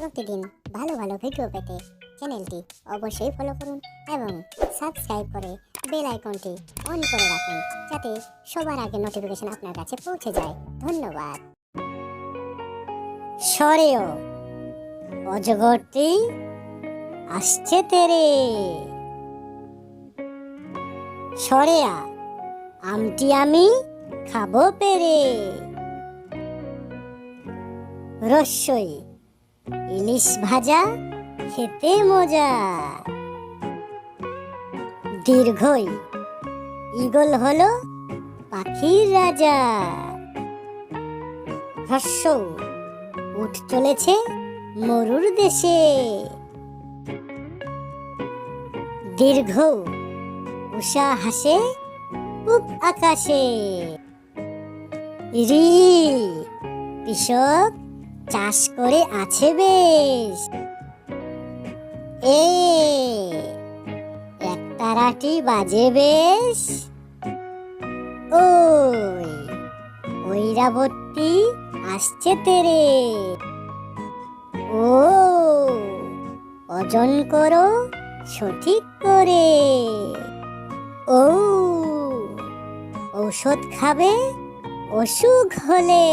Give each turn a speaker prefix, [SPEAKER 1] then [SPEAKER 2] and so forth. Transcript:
[SPEAKER 1] প্রতিদিন ভালো ভালো ভিডিও পেতে চ্যানেলটি অবশ্যই ফলো করুন এবং সাবস্ক্রাইব করে বেল আইকনটি অন করে রাখুন, যাতে সবার আগে নোটিফিকেশন আপনার কাছে পৌঁছে যায়। ধন্যবাদ। সরেও অজগরটি আসছে তেরে, সরেয়া আমটি আমি খাবো পেরে। রস্যই ইলিশ ভাজা খেতে মজা। দীর্ঘই ঈগল হলো পাখির রাজা। হ্রস্ব উঠ চলেছে মরুর দেশে। দীর্ঘ উষা হাসে পূব আকাশে। রি কৃষক চাষ করে আছে বেশ। এ একতারাটি বাজে বেশ। ওই ঐরাবতী আসছে তেরে। ও ওজন করো সঠিক করে। ও ঔষধ খাবে অসুখ হলে।